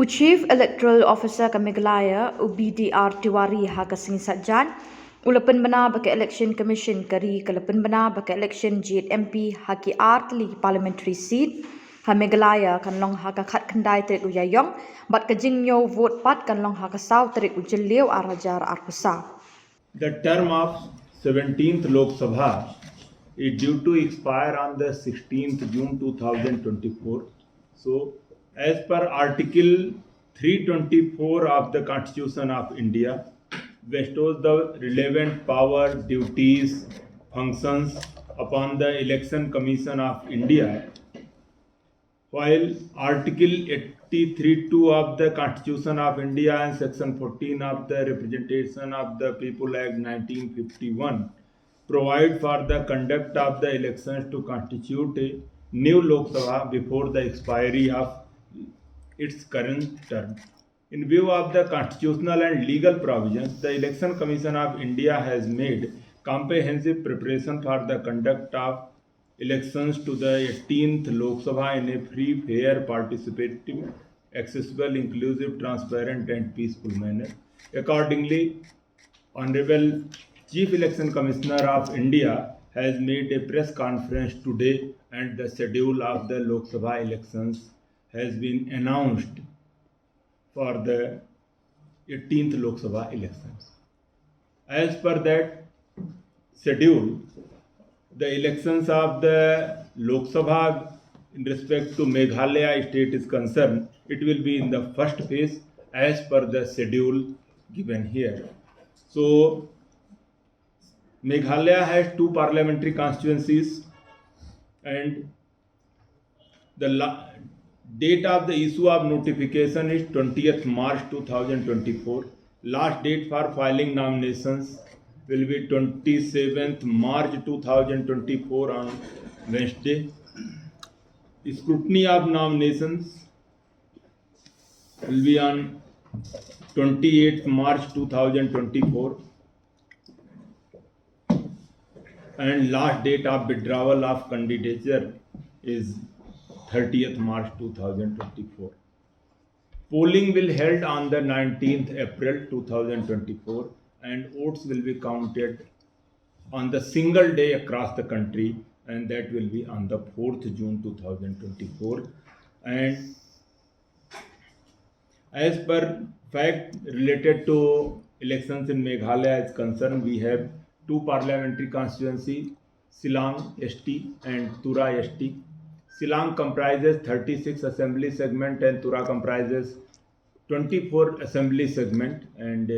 Chief Electoral Officer ka Meghalaya, BDR Tiwari ha kasing sadjan, ulapan bana baka Election Commission kari kalapan bana baka Election JIT MP ha ki artli parliamentary seat ha Meghalaya kan long ha ka khat kandai terik uyayong bat ka jingyo vote pat kan long ha ka saw terik ujeliw arajar arkusa. The term of 17th Lok Sabha is due to expire on the 16th June 2024. So, as per Article 324 of the Constitution of India, bestows the relevant power, duties, functions upon the Election Commission of India, while Article 83(2) of the Constitution of India and Section 14 of the Representation of the People Act 1951 provide for the conduct of the elections to constitute a new Lok Sabha before the expiry of its current term. In view of the constitutional and legal provisions, the Election Commission of India has made comprehensive preparation for the conduct of elections to the 18th Lok Sabha in a free, fair, participative, accessible, inclusive, transparent, and peaceful manner. Accordingly, Honorable Chief Election Commissioner of India has made a press conference today, and the schedule of the Lok Sabha elections has been announced for the 18th Lok Sabha elections. As per that schedule, the elections of the Lok Sabha in respect to Meghalaya state is concerned, it will be in the first phase as per the schedule given here. So, Meghalaya has 2 parliamentary constituencies, and the date of the issue of notification is 20th March 2024. Last date for filing nominations will be 27th March 2024 on Wednesday. Scrutiny of nominations will be on 28th March 2024, and last date of withdrawal of candidature is 30th March 2024. Polling will held on the 19th April 2024, and votes will be counted on the single day across the country, and that will be on the 4th June 2024. And as per fact related to elections in Meghalaya is concerned, we have 2 parliamentary constituency, Shillong ST and Tura ST. Shillong comprises 36 assembly segment and Tura comprises 24 assembly segment, and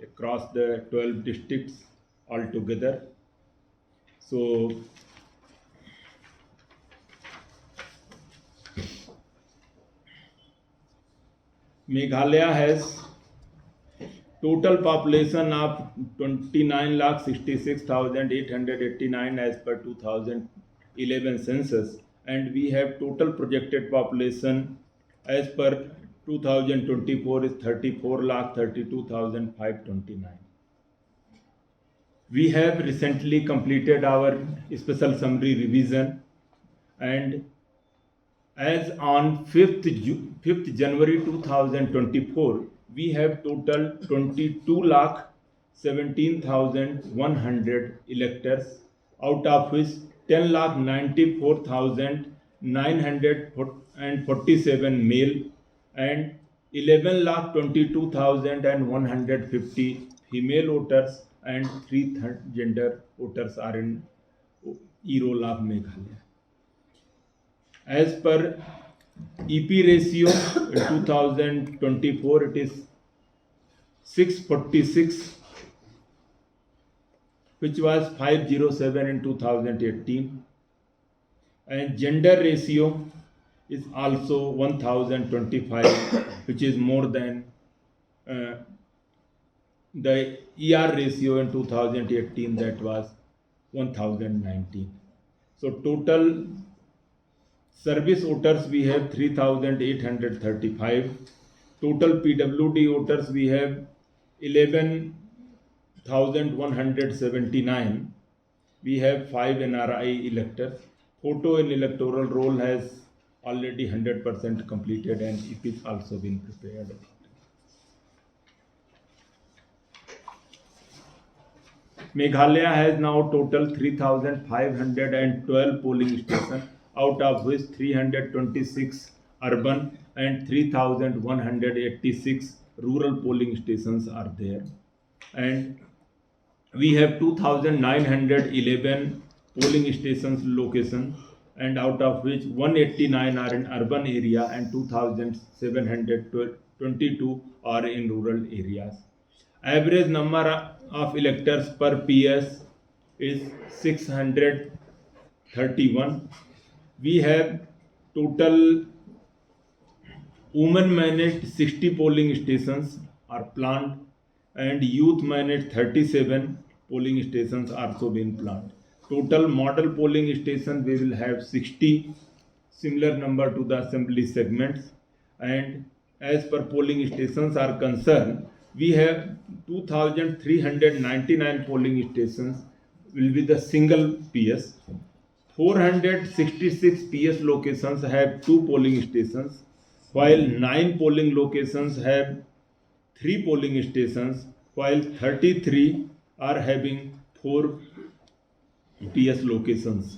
across the 12 districts altogether. So, Meghalaya has total population of 29,66,889 as per 2011 census, and we have total projected population as per 2024 is 34,32,529. We have recently completed our special summary revision, and as on 5th January 2024, we have total 22,17,100 electors, out of which 10,94,947 male and 11,22,150 female voters, and 3 gender voters are in E-roll of Meghalaya. As per EP ratio in 2024, it is 646, which was 507 in 2018, and gender ratio is also 1025, which is more than the ER ratio in 2018, that was 1019. So total service voters we have 3,835. Total PWD voters we have 11,179. We have 5 NRI electors. Photo in electoral roll has already 100% completed and it is also been prepared. Meghalaya has now total 3,512 polling stations, out of which 326 urban and 3,186 rural polling stations are there. And we have 2,911 polling stations location, and out of which 189 are in urban area and 2,722 are in rural areas. Average number of electors per PS is 631. We have total women managed 60 polling stations are planned, and youth managed 37 polling stations also been planned. Total model polling stations we will have 60, similar number to the assembly segments. And as per polling stations are concerned, we have 2,399 polling stations will be the single PS. 466 PS locations have 2 polling stations, while 9 polling locations have 3 polling stations, while 33 are having 4 PS locations.